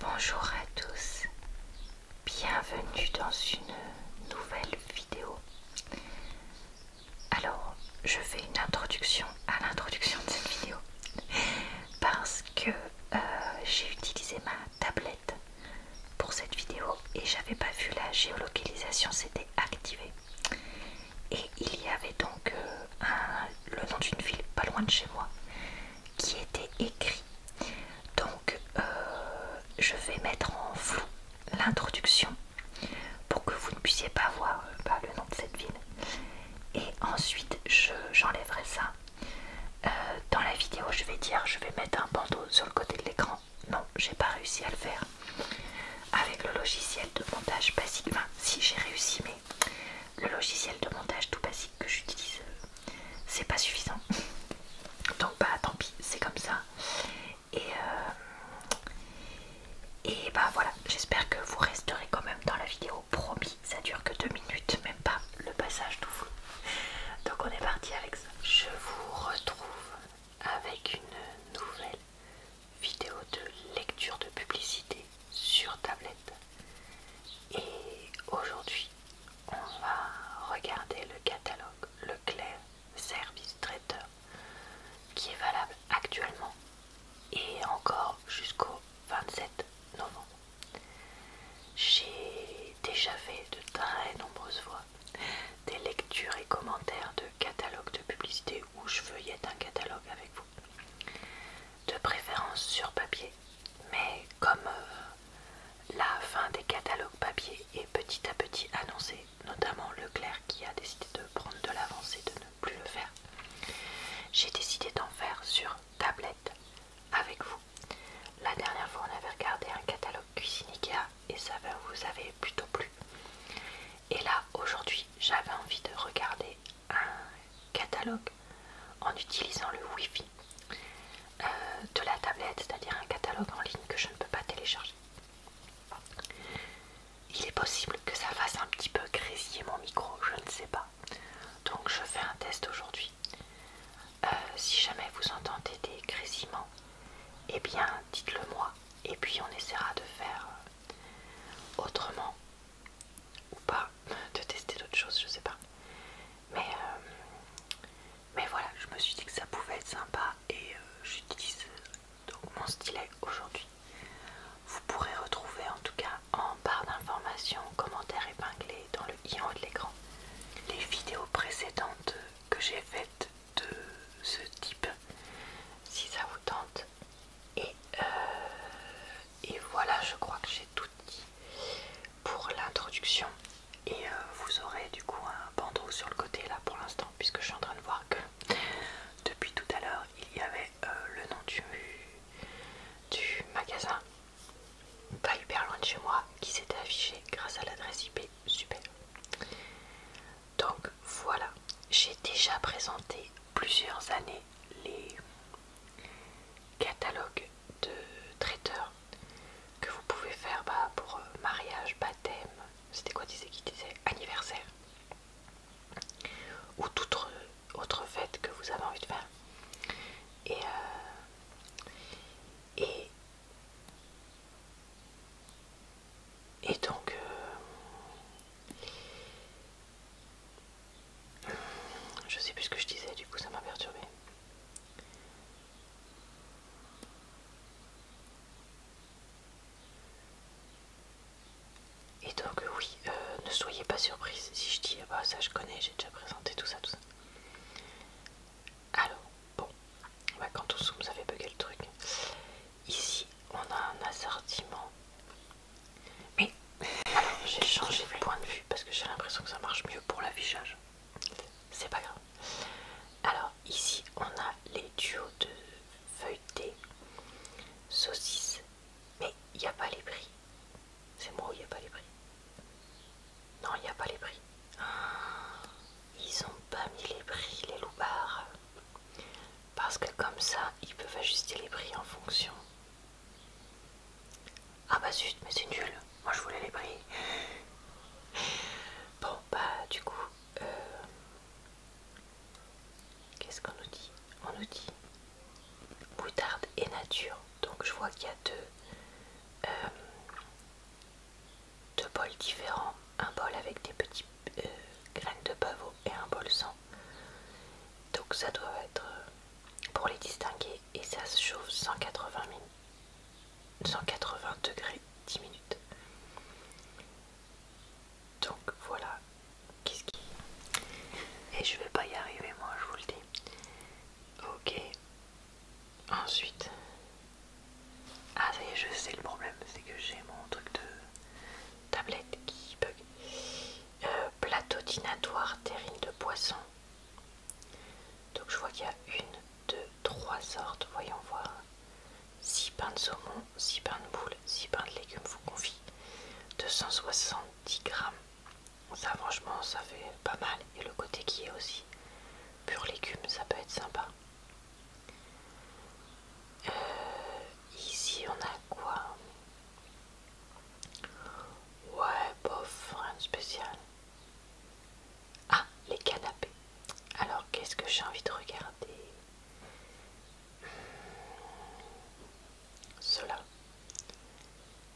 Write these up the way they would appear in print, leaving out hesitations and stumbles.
Bonjour à tous, bienvenue dans une nouvelle vidéo. Alors, je fais une introduction à l'introduction de cette vidéo parce que j'ai utilisé ma tablette pour cette vidéo et j'avais pas vu la géolocalisation s'était activée. Et il y avait donc le nom d'une ville pas loin de chez moi qui était écrit. Donc je vais mettre en flou l'introduction pour que vous ne puissiez pas voir le nom de cette ville. Et ensuite j'enlèverai ça. Dans la vidéo je vais mettre un bandeau sur le côté de l'écran. Non, j'ai pas réussi à le faire avec le logiciel de montage basique. Enfin si, j'ai réussi, mais le logiciel de montage tout basique que j'utilise, c'est pas suffisant. Donc bah tant pis, c'est comme ça. Et bah voilà, j'espère que vous resterez quand même dans la vidéo. Promis, ça dure que 2 minutes, même pas le passage tout flou. Donc on est parti avec ça. Je vous retrouve avec une nouvelle vidéo de lecture de publicité sur tablette. Et aujourd'hui, on va regarder le catalogue Leclerc Service Traiteur qui est valable actuellement et encore jusqu'au 27 novembre. J'ai déjà fait de très nombreuses fois des lectures et commentaires de catalogues de publicité où je feuillette un catalogue avec vous, de préférence sur papier, mais comme la fin des catalogues papier est petit à petit annoncée, notamment Leclerc qui a décidé de prendre de l'avance et de ne plus le faire, j'ai décidé d'en faire sur tablette avec vous. La dernière fois on avait regardé un catalogue cuisine Ikea et ça vous avait plutôt plu. Et là aujourd'hui j'avais envie de regarder un catalogue en utilisant le Wi-Fi de la tablette, c'est-à-dire un catalogue en ligne que je ne peux pas télécharger. Il est possible que ça fasse un petit peu grésiller mon micro, je ne sais pas. Donc je fais un test aujourd'hui. Si jamais vous entendez des grésillements, eh bien dites-le moi et puis on essaiera de faire autrement ou pas, de tester d'autres choses, je sais pas. Mais voilà, je me suis dit que ça pouvait être sympa et j'utilise donc mon stylet aujourd'hui. Vous pourrez retrouver en tout cas en barre d'informations, commentaires épinglés dans le i en haut de l'écran les vidéos précédentes que j'ai faites de ce type si ça vous tente. Et voilà, je crois que j'ai tout dit pour l'introduction. Et vous aurez du coup un bandeau sur le côté là pour l'instant, puisque je suis en train de voir que depuis tout à l'heure il y avait le nom du magasin pas hyper loin de chez moi qui s'était affiché grâce à l'adresse IP. Super. Donc voilà, j'ai déjà présenté plusieurs années les catalogues de traiteurs que vous pouvez faire pour mariage, baptême, c'était quoi qui disait anniversaire ou toute autre fête que vous avez envie de faire. Et donc je sais plus ce que je disais, du coup ça m'a perturbée. Et donc oui, ne soyez pas surprise si je dis bah ça je connais, j'ai déjà présenté tout ça. Alors bon, quand on zoome ça fait bugger le truc. Ici on a un assortiment. Mais alors j'ai changé de point de vue parce que j'ai l'impression que ça marche mieux pour l'affichage. C'est pas grave. Alors ici on a les duos de feuilleté, saucisses, mais il n'y a pas les prix. C'est moi où il n'y a pas les prix. Non, il n'y a pas les prix. Ils ont pas mis les prix, les loupards. Parce que comme ça, ils peuvent ajuster les prix en fonction. Ah bah zut, mais c'est nul. Moi je voulais les prix. Bon bah du coup, qu'est-ce qu'on nous dit? On nous dit moutarde et nature. Donc je vois qu'il y a deux différents, un bol avec des petits graines de pavot et un bol sans. Donc ça doit être pour les distinguer, et ça se chauffe 180 degrés 10 minutes. Donc voilà, qu'est-ce qui... Et je vais pas y arriver moi, je vous le dis. Ok, ensuite... Ah ça y est, je sais le problème, c'est que j'ai mon truc de tablette qui bug. Plateau dînatoire terrine de poisson. Donc je vois qu'il y a 1, 2, 3 sortes, voyons voir. 6 pains de saumon, 6 pains de boule, 6 pains de légumes confits, 270 grammes. Ça franchement ça fait pas mal, et le côté qui est aussi pur légumes, ça peut être sympa. Ici on a quoi? Ouais, bof, rien de spécial. Ah, les canapés. Alors qu'est-ce que j'ai envie de regarder? Cela.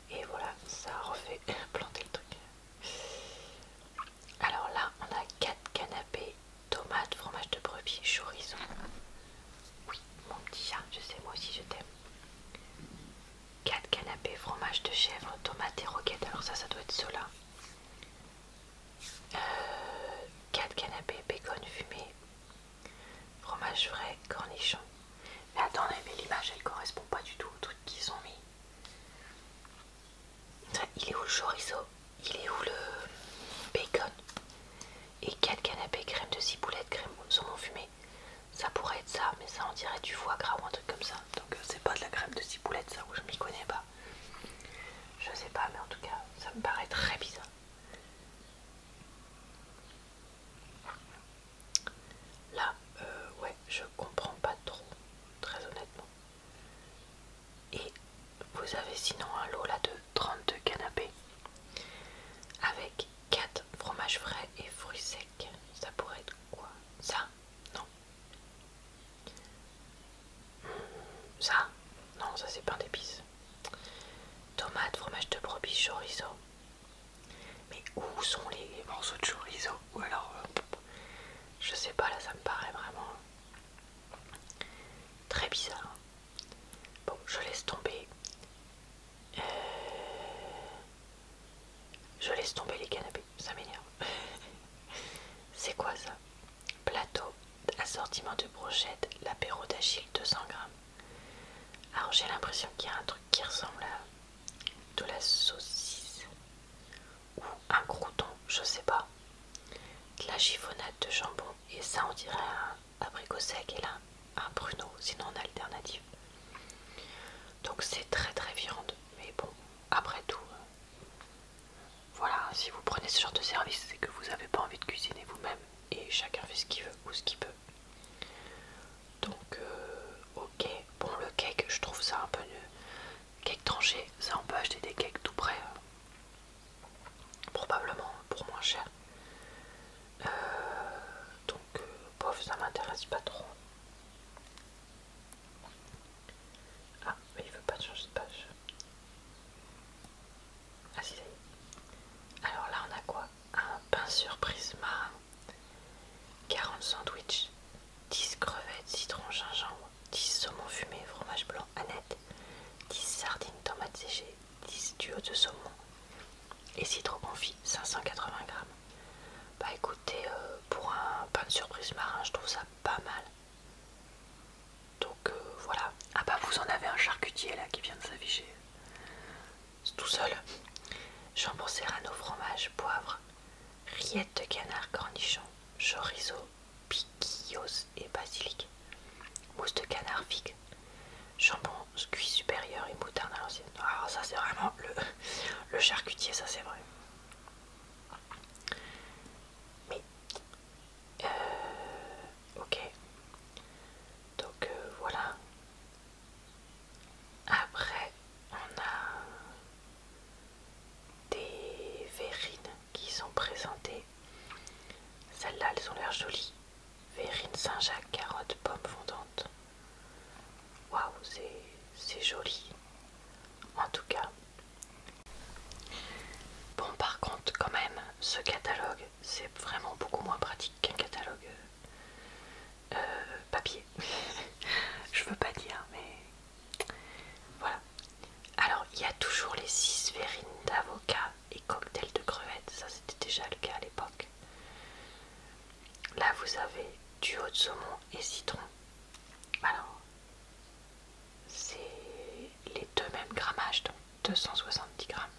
Et voilà, ça refait planter le truc. Alors là, on a 4 canapés, tomates, fromage de brebis, chorizo. Oui, mon petit chat, je sais, moi aussi je t'aime. 4 canapés, fromage de chèvre, tomates et roquettes. Alors ça doit être cela. 4 canapés, bacon fumé, fromage frais, cornichons. Mais attendez, mais l'image elle correspond pas du tout au truc qu'ils ont mis. Il est où le chorizo? Il est où le bacon? Et 4 canapés, crème de ciboulette, crème saumon fumé. Ça pourrait être ça, mais ça on dirait du foie gras ou un truc comme ça. Donc c'est pas de la crème de ciboulette, ça, où je m'y connais pas. Je sais pas, mais en tout cas, ça me paraît très bizarre. Là, ouais, je comprends pas trop, très honnêtement. Et vous avez sinon un lot là de 32 canapés avec 4 fromages frais et fruits secs. Ça pourrait être quoi? Ça? Non. Ça? Non, ça c'est pain d'épices. Tomates, fromage de brebis, chorizo. Mais où sont les morceaux de chorizo? Ou alors, je sais pas, là ça me paraît vraiment très bizarre. Bon, je laisse tomber. Je laisse tomber les canapés, ça m'énerve. C'est quoi ça? Plateau, assortiment de brochettes, l'apéro d'Achille 200 grammes. Alors j'ai l'impression qu'il y a un truc qui ressemble à de la saucisse ou un crouton, je sais pas. De la chiffonnade de jambon, et ça on dirait un abricot sec, et là un pruneau, sinon en alternative. Donc c'est très très viande, mais bon, après tout, voilà, si vous prenez ce genre de service, c'est que vous n'avez pas envie de cuisiner vous-même, et chacun fait ce qu'il veut ou ce qu'il peut. Donc ok, bon, le cake, je trouve ça un peu cake tranché, ça on peut acheter des cakes tout prêts, probablement pour moins cher. Donc bof, ça m'intéresse pas trop. Ah, mais il veut pas changer de page. Ah si, ça y est. Alors là on a quoi? Un pain surprise marin, 40 sandwichs, 10 crevettes, citron, gingembre, 10 saumon fumé, fromage blanc, aneth, 10 sardines, tomates séchées, 10 duos de saumon et citron confit, 580 grammes. Bah écoutez, pour un pain de surprise marin, je trouve ça pas mal. Donc voilà. Ah bah vous en avez un charcutier là qui vient de s'afficher. C'est tout seul. Jambon serrano, fromage, poivre, rillettes de canard, cornichons, chorizo, piquillos et basilic, mousse de canard, figue, jambon cuit supérieur et moutarde à l'ancienne. Alors ça c'est vraiment le charcutier, ça c'est vrai. Mais ok. Donc voilà. Après on a des verrines qui sont présentées. Celles-là elles ont l'air jolies. Verrines Saint-Jacques, carottes, pommes fondantes. Waouh, c'est joli. En tout cas. Bon, par contre, 270 grammes.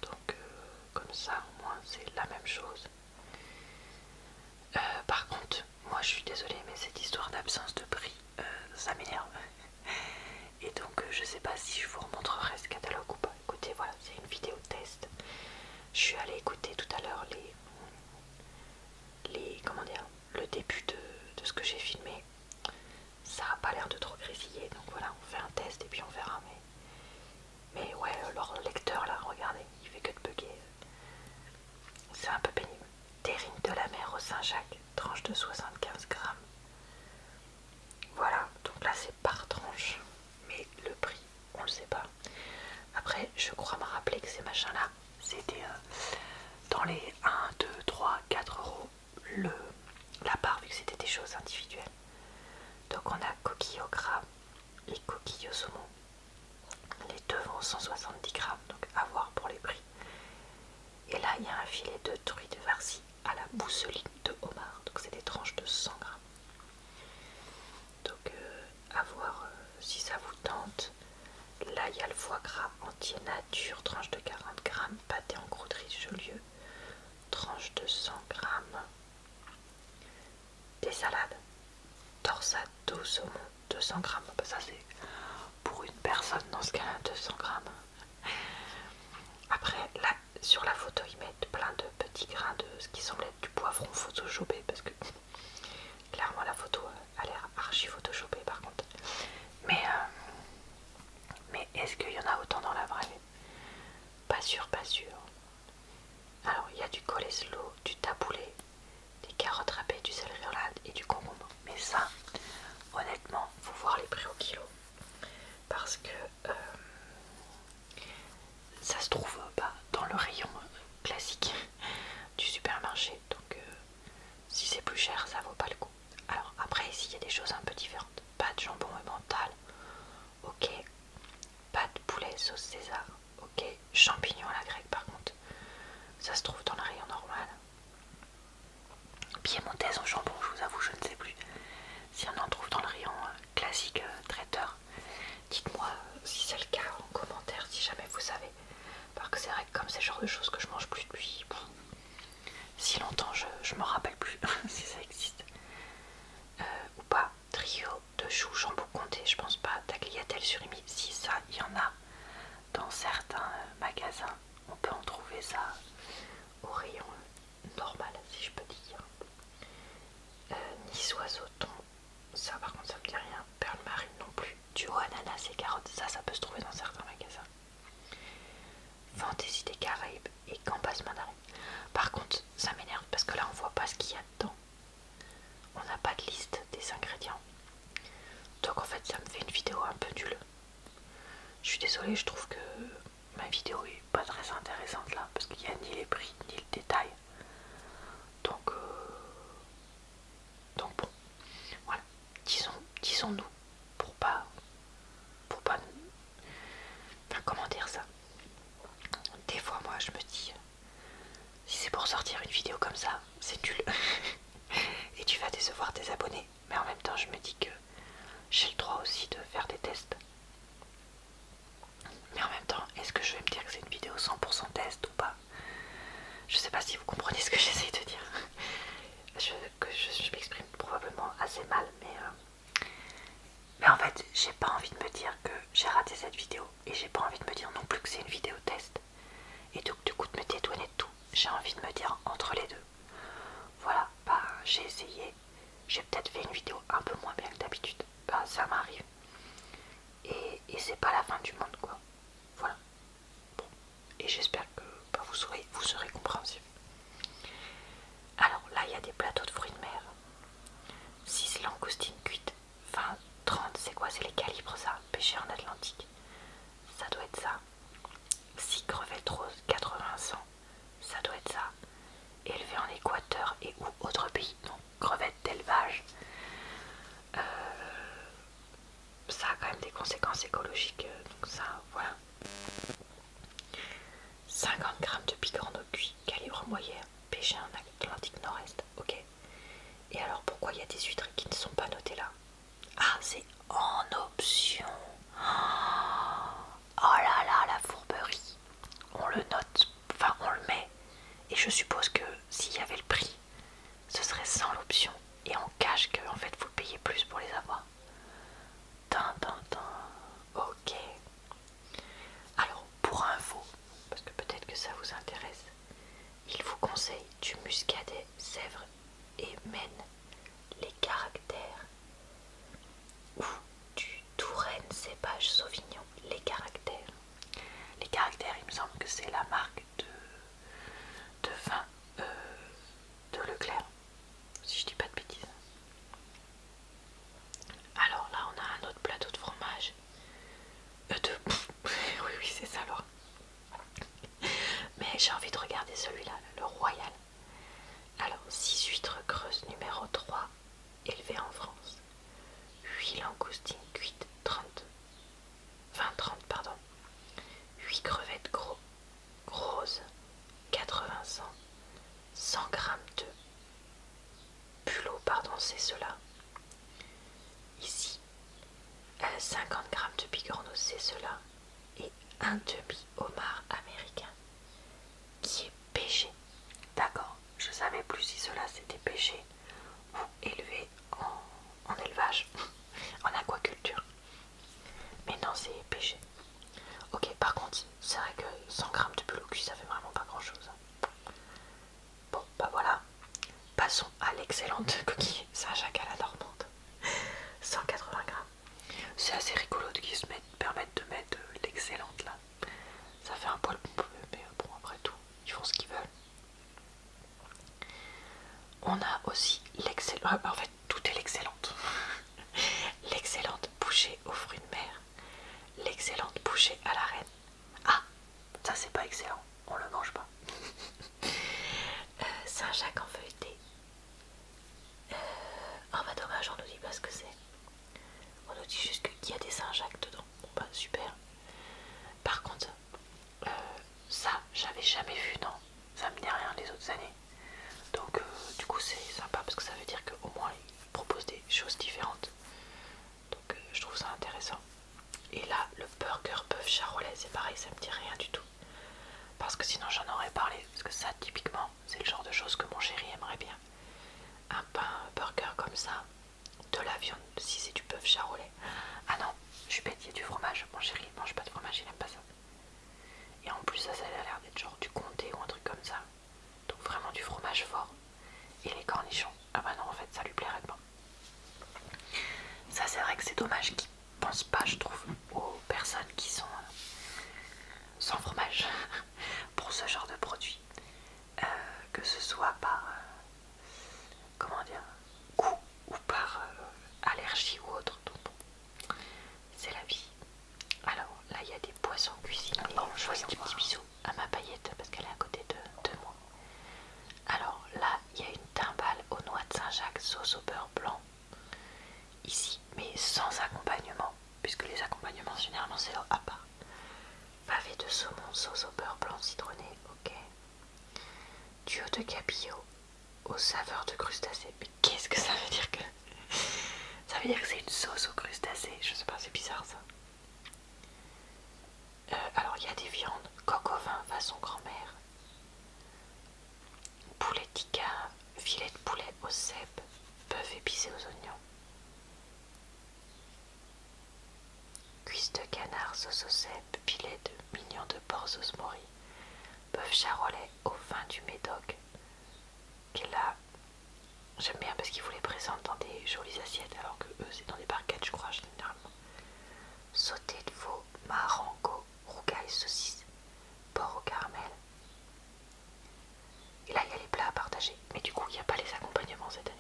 Donc comme ça au moins c'est la même chose. Par contre, moi je suis désolée mais cette histoire d'absence de prix, ça m'énerve. Et donc je sais pas si je vous remontrerai ce catalogue ou pas. Écoutez, voilà, c'est une vidéo test. Je suis allée écouter tout à l'heure comment dire, le début de ce que j'ai filmé. Ça a pas l'air de trop grésiller, donc voilà, on fait un test et puis on verra. Mais ouais, leur lecteur là, regardez, il fait que de bugger. C'est un peu pénible. Terrine de la mer au Saint-Jacques, tranche de 75 grammes. Voilà, donc là c'est par tranche, mais le prix, on le sait pas. Après, je crois me rappeler que ces machins-là, c'était dans les 1, 2, 3, 4 euros la part, vu que c'était des choses individuelles. Donc on a coquille au gras et coquille au saumon. Les deux vont 170 grammes, donc à voir pour les prix. Et là, il y a un filet de truite farcie à la mousseline de homard, donc c'est des tranches de 100 grammes. Donc à voir si ça vous tente. Là, il y a le foie gras entier nature, tranche de 40 grammes, pâté en croûterie Jolieu, tranche de 100 grammes. Des salades, torsade d'eau saumon, 200 grammes. Bah, ça, c'est pour une personne dans ce cas-là, 200 grammes. Après, là, sur la photo, ils mettent plein de petits grains de ce qui semble être du poivron photoshopé parce que clairement, la photo a l'air archi photoshopée par contre. Mais est-ce qu'il y en a autant dans la vraie vie? Pas sûr, pas sûr. Alors, il y a du coleslaw, du taboulé, des carottes râpées, du céleri rolade et du concombre. Mais ça, honnêtement, faut voir les prix au kilo. Parce que ça se trouve dans le rayon classique du supermarché. Donc, si c'est plus cher, ça vaut pas le coup. Alors, après, ici, il y a des choses un peu différentes. Pâte, jambon et mental. Ok. Pâte, poulet, sauce César. Ok. Champignons à la grecque, par contre. Ça se trouve dans le rayon normal. Piémontaise au jambon, je vous avoue, je ne sais plus si on en trouve dans le rayon classique traiteur. Dites-moi si c'est le cas en commentaire, si jamais vous savez. Parce que c'est vrai que comme c'est le genre de choses que je mange plus depuis si longtemps, je me rappelle plus si ça existe. Ou pas. Trio de choux jambon comté, je pense pas. Tagliatelle surimi, si ça, il y en a dans certains magasins. On peut en trouver ça au rayon normal, si je peux dire. Niçoise au thon, ça par contre ça me dit rien. Perle marine non plus. Du haut ananas et carottes, ça peut se trouver dans certains magasins. Fantaisie des Caraïbes et Gambas mandarine. Par contre, ça m'énerve parce que là on voit pas ce qu'il y a dedans. On n'a pas de liste des ingrédients. Donc en fait ça me fait une vidéo un peu nulle. Je suis désolée, je trouve que ma vidéo est pas très intéressante là parce qu'il n'y a ni les prix ni le détail. Donc bon, voilà. Disons-nous pour pas enfin, comment dire ça. Des fois moi je me dis si c'est pour sortir une vidéo comme ça, c'est nul. Et tu vas décevoir tes abonnés. Mais en même temps je me dis que j'ai le droit aussi de faire des tests. Mais en même temps, est-ce que je vais me dire que c'est une vidéo 100% test ou pas? Je sais pas si vous comprenez ce que j'essaie de dire. Je m'exprime probablement assez mal, mais en fait, j'ai pas envie de me dire que j'ai raté cette vidéo et j'ai pas envie de me dire non plus que c'est une vidéo test. Et donc, du coup, de me dédouaner de tout. J'ai envie de me dire entre les deux. Voilà, j'ai essayé. J'ai peut-être fait une vidéo un peu moins bien que d'habitude. Ça m'arrive. Et c'est pas la fin du monde, quoi. Voilà. Bon. Et j'espère que vous serez compréhensif. Alors là, il y a des plateaux de fruits de mer. 6 langoustines cuites. 20, 30, c'est quoi? C'est les calibres, ça? Pêché en Atlantique. Ça doit être ça. 6 crevettes roses, 80-100. Ça doit être ça. Élevé en Équateur et ou autre pays. Donc crevettes d'élevage. Ça a quand même des conséquences écologiques. Donc ça, voilà. 50 grammes de bigorneau cuit, calibre moyen, pêché en Atlantique Nord-Est. Ok. Et alors pourquoi il y a des huîtres qui ne sont pas notées là? Ah, c'est en option. Oh, cela et un demi-homard américain qui est pêché. D'accord, je savais plus si cela c'était pêché ou élevé en élevage, en aquaculture. Mais non, c'est pêché. Ok, par contre, c'est vrai que 100 grammes de bulle au cul, ça fait vraiment pas grand chose. Bon, bah voilà. Passons à l'excellente coquille Saint-Jacques à la normande. 180 grammes. C'est assez rigolo qu'ils se permettent de mettre l'excellente là. Ça fait un poil pompeux, mais bon, après tout, ils font ce qu'ils veulent. On a aussi l'excellente. En fait, tout est l'excellente. L'excellente bouchée aux fruits de mer. L'excellente bouchée à la reine. Ah, ça c'est pas excellent. On le mange pas. Saint-Jacques en feuilleté. Oh bah dommage, on nous dit pas ce que c'est. On nous dit juste qu'il y a des Saint-Jacques dedans. Bon bah super. Par contre, ça j'avais jamais vu, non. Ça me dit rien les autres années. Donc du coup c'est sympa parce que ça veut dire qu'au moins ils proposent des choses différentes. Donc je trouve ça intéressant. Et là le burger bœuf charolais, c'est pareil, ça me dit rien du tout. Parce que sinon j'en aurais parlé. Parce que ça typiquement c'est le genre de choses que mon chéri aimerait bien. Un pain burger comme ça, de la viande, si c'est du bœuf charolais. Ah non, je suis bête, il y a du fromage. Mon chéri il mange pas de fromage, il aime pas ça. Et en plus ça a l'air d'être genre du comté ou un truc comme ça. Donc vraiment du fromage fort. Et les cornichons, ah bah non en fait ça lui plairait pas. Ça c'est vrai que c'est dommage qu'ils pensent pas, je trouve, aux personnes qui sont sans fromage pour ce genre de produit. Que ce soit par comment dire, goût ou par allergie ou autre. Donc bon, c'est la vie. Alors là il y a des poissons cuisinés. Je fais des petits bisous à ma paillette parce qu'elle est à côté de moi. Alors là il y a une timbale aux noix de Saint-Jacques sauce au beurre blanc. Ici, mais sans accompagnement, puisque les accompagnements généralement c'est à part. Pavé de saumon sauce au beurre blanc citronné, ok. Duo de cabillaud aux saveurs de crustacés. Mais qu'est-ce que ça veut dire que... Ça veut dire que c'est une sauce aux crustacés, je sais pas, c'est bizarre ça. Alors il y a des viandes, coq au vin façon grand-mère, poulet tikka, filet de poulet au cèpe, bœuf épicé aux oignons, cuisse de canard sauce au cèpe, filet de mignon de porc sauce mori, bœuf charolais au vin du Médoc. Et là, j'aime bien parce qu'ils vous les présentent dans des jolies assiettes alors que eux c'est dans des barquettes je crois généralement. Sauté de veau, marengo, rougail, saucisse, porc au caramel. Et là il y a les plats à partager, mais du coup il n'y a pas les accompagnements cette année.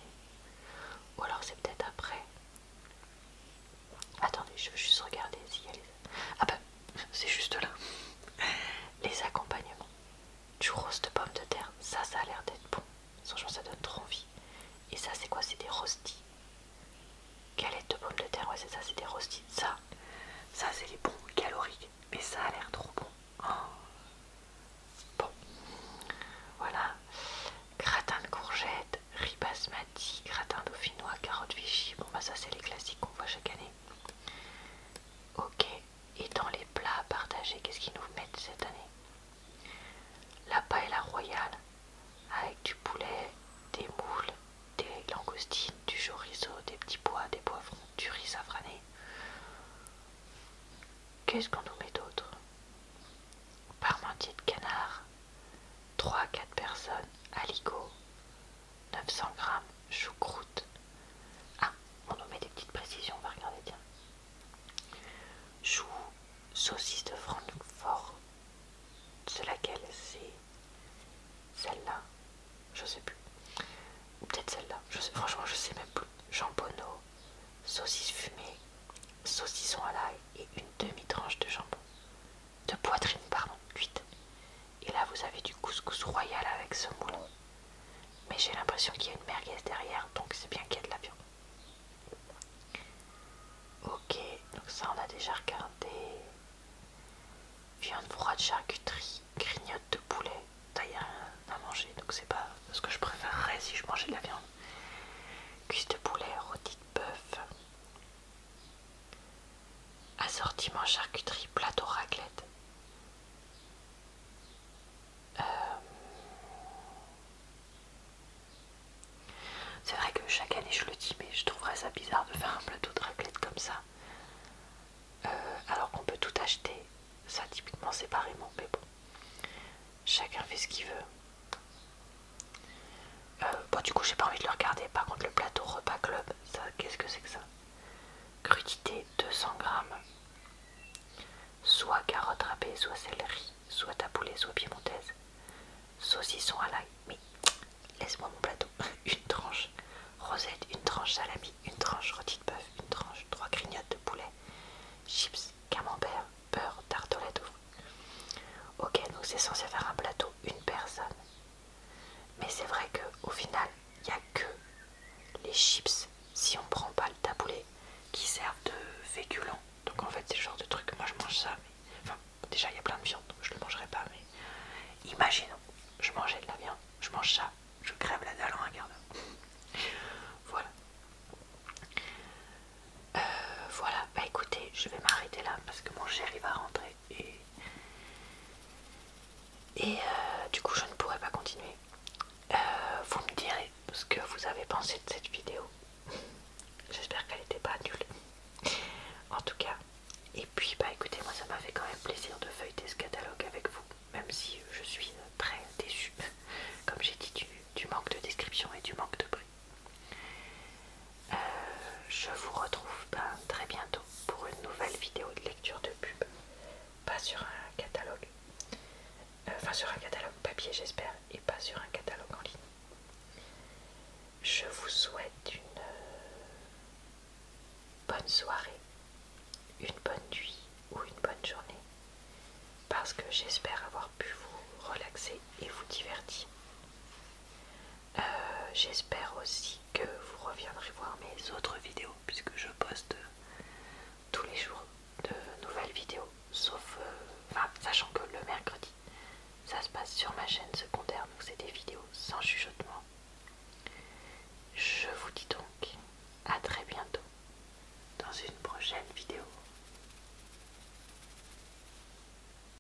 Ou alors c'est peut-être après. Attendez, je veux juste regarder s'il y a les... Ah bah, c'est juste là. Les accompagnements. Churros de pommes de terre, ça a l'air d'être bon. Franchement ça donne trop envie. Et ça c'est quoi? C'est des rostis. Galettes de pommes de terre, ouais c'est ça, c'est des rostis. Ça c'est les bons caloriques. Mais ça a l'air trop bon. Oh. Bon. Voilà. Gratin de courgettes, riz basmati, gratin dauphinois, carottes Vichy. Bon bah ça c'est les classiques qu'on voit chaque année. Ok. Et dans les plats partagés, qu'est-ce qu'ils nous mettent cette année? La paella royale avec du poulet, des moules, des langoustines, du chorizo, des petits pois, des poivrons, du riz safrané. Qu'est-ce qu'on nous met d'autre? Parmentier de canard, 3 à 4 personnes, aligot, 900 grammes, choucroute. Ah, on nous met des petites précisions, on va regarder, tiens. Chou, saucisse de Francfort. C'est laquelle? C'est celle-là? Je sais plus. Ou peut-être celle-là. Franchement, je sais même plus. Jambonneau, saucisse fumée, saucisson à l'ail et une demi-tranche de jambon. De poitrine, pardon, cuite. Et là, vous avez du couscous royal avec semoule. Mais j'ai l'impression qu'il y a une merguez derrière, donc c'est bien qu'il y a de la viande. Ok, donc ça on a déjà regardé. Viande froide, charcuterie, grignote de poulet. Ça y a rien à manger, donc c'est pas ce que je préférerais si je mangeais de la viande. Cuisse de poulet, rôti de bœuf. Assorti dimanche charcuterie, plateau raclette. C'est vrai que chaque année je le dis, mais je trouverais ça bizarre de faire un plateau de raclette comme ça. Alors qu'on peut tout acheter, ça typiquement séparément, mais bon, chacun fait ce qu'il veut. Bon, du coup j'ai pas envie de le regarder. Par contre le plateau repas club, ça, qu'est-ce que c'est que ça? Crudité 200 grammes, soit carotte râpée, soit céleri, soit taboulé, soit piémontaise, saucisson à l'ail. Mais laisse-moi mon plateau. Une tranche rosette, une tranche salami, une tranche rôti de bœuf, une tranche 3 grignottes de poulet, chips, camembert, beurre, tartelette aux fruits. Ok, donc c'est censé faire un plateau une personne. Mais c'est vrai qu'au final, il n'y a que les chips, si on prend pas le taboulé, qui servent de féculent. Donc en fait, c'est le genre de truc, moi je mange ça. Mais... Enfin, déjà il y a plein de viande, donc je le mangerai pas. Mais imaginons, je mangeais de la viande, je mange ça, je crève la dalle en un quart d'heure. Voilà. Voilà, bah écoutez, je vais m'arrêter là parce que mon chéri va rentrer et du coup je ne pourrai pas continuer. Vous me direz ce que vous avez pensé de cette vidéo. J'espère qu'elle n'était pas nulle. En tout cas, et puis bah écoutez, moi ça m'a fait quand même plaisir de feuilleter ce catalogue avec vous, même si je suis très déçue, comme j'ai dit, du manque de description et du manque de prix. Je vous retrouve très bientôt pour une nouvelle vidéo de lecture de pub. Pas sur un catalogue, enfin sur un catalogue papier j'espère, et pas sur un catalogue en ligne. Je vous souhaite une bonne soirée, une bonne nuit ou une bonne journée, parce que j'espère avoir pu vous relaxer et vous divertir. J'espère aussi que vous reviendrez voir mes autres vidéos, puisque je poste tous les jours de nouvelles vidéos, sauf, enfin, sachant que le mercredi, ça se passe sur ma chaîne